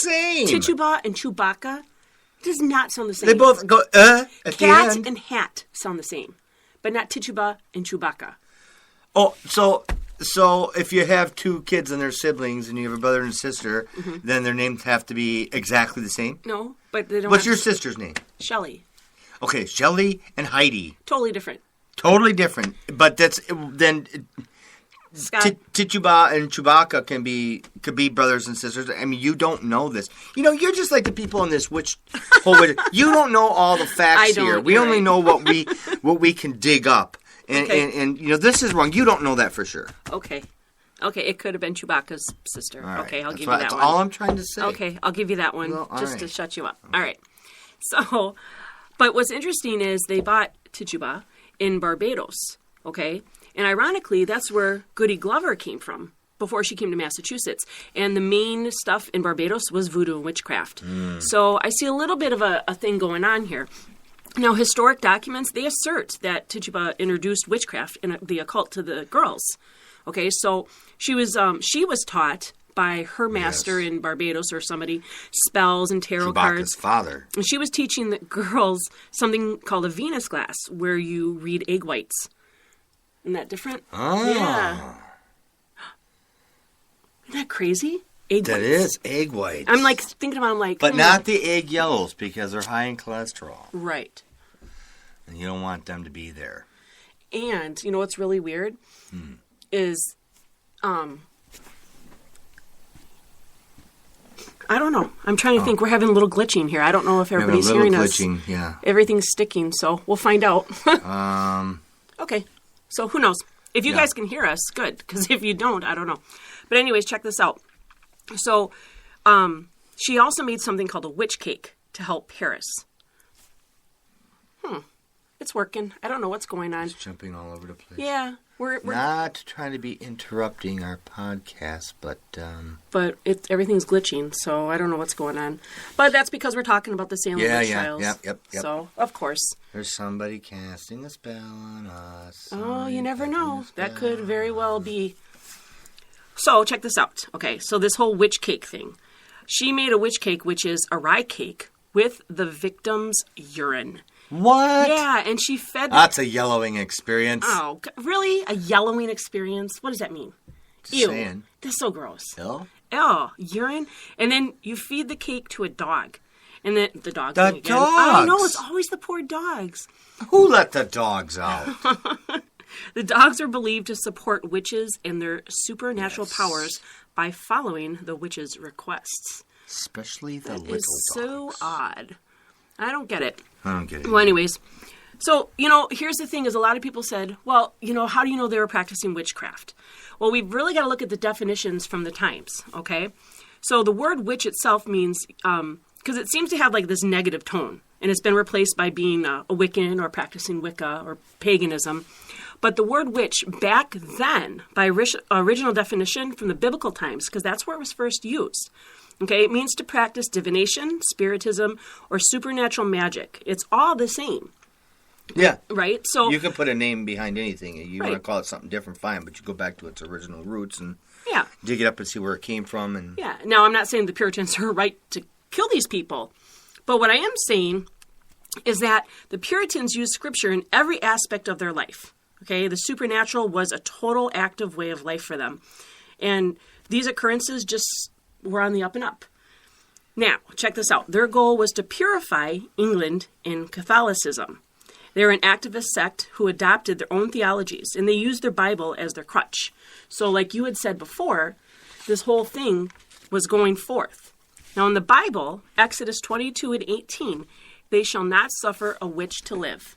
same. Tituba and Chewbacca does not sound the same. They both go, at the Cat end. and hat sound the same, but not Tituba and Chewbacca. Oh, so if you have two kids and they're siblings and you have a brother and sister, then their names have to be exactly the same? No, but they don't. What's your sister's name? Shelley. Okay, Shelley and Heidi. Totally different. Totally different. But that's then Scott. Tituba and Chewbacca could be brothers and sisters. I mean, you don't know this. You know, you're just like the people in this you don't know all the facts here. We only know what we can dig up. And you know, this is wrong. You don't know that for sure. Okay, it could have been Chewbacca's sister. Right. Okay, I'll give you that that's one. all I'm trying to say. Okay, I'll give you that one Well, to shut you up. All right. So, but what's interesting is they bought Tituba in Barbados, okay? And ironically, that's where Goody Glover came from before she came to Massachusetts. And the main stuff in Barbados was voodoo and witchcraft. So I see a little bit of a thing going on here. Now, historic documents, they assert that Tituba introduced witchcraft and the occult to the girls. Okay, so she was taught by her master in Barbados or somebody spells and tarot cards. Father. And she was teaching the girls something called a Venus glass, where you read egg whites. Isn't that different? Oh. Yeah. Isn't that crazy? Egg That whites. is egg whites. I'm like thinking about. I'm like, but not the egg yellows because they're high in cholesterol, right. and you don't want them to be there. And you know what's really weird is, I don't know. I'm trying to think. We're having a little glitching here. I don't know if everybody's hearing us. Yeah. Everything's sticking, so we'll find out. Okay. So who knows? If you guys can hear us, good. Because if you don't, I don't know. But anyways, check this out. So she also made something called a witch cake to help Paris. It's working. I don't know what's going on. It's jumping all over the place. Yeah. We're not trying to be interrupting our podcast, but everything's glitching, so I don't know what's going on. But that's because we're talking about the Salem witch trials. Yep. So, of course. There's somebody casting a spell on us. Oh, you never know. That could very well be. So, check this out. Okay, so this whole witch cake thing. She made a witch cake, which is a rye cake with the victim's urine. What? Yeah, and she fed... That's a yellowing experience. Oh, really? A yellowing experience? What does that mean? Ew. Saying. That's so gross. Ew? Oh, urine. And then you feed the cake to a dog. And then the dog. The again. dogs. I know, it's always the poor dogs. Who let the dogs out? The dogs are believed to support witches and their supernatural powers by following the witches' requests. Especially the That little is so dogs. odd. I don't get it. I don't get it. Well, anyways. So, you know, here's the thing is a lot of people said, well, you know, how do you know they were practicing witchcraft? Well, we've really got to look at the definitions from the times, okay? So the word witch itself means, because it seems to have like this negative tone, and it's been replaced by being a Wiccan or practicing Wicca or paganism. But the word witch back then, by original definition from the biblical times, because that's where it was first used, okay, it means to practice divination, spiritism, or supernatural magic. It's all the same. Yeah. Right? So you can put a name behind anything. You Right. want to call it something different, fine, but you go back to its original roots and yeah. dig it up and see where it came from. And Yeah. Now, I'm not saying the Puritans are right to kill these people. But what I am saying is that the Puritans used Scripture in every aspect of their life. Okay? The supernatural was a total active way of life for them. And these occurrences just were on the up and up. Now, check this out. Their goal was to purify England in Catholicism. They were an activist sect who adopted their own theologies, and they used their Bible as their crutch. So like you had said before, this whole thing was going forth. Now in the Bible, Exodus 22 and 18, they shall not suffer a witch to live.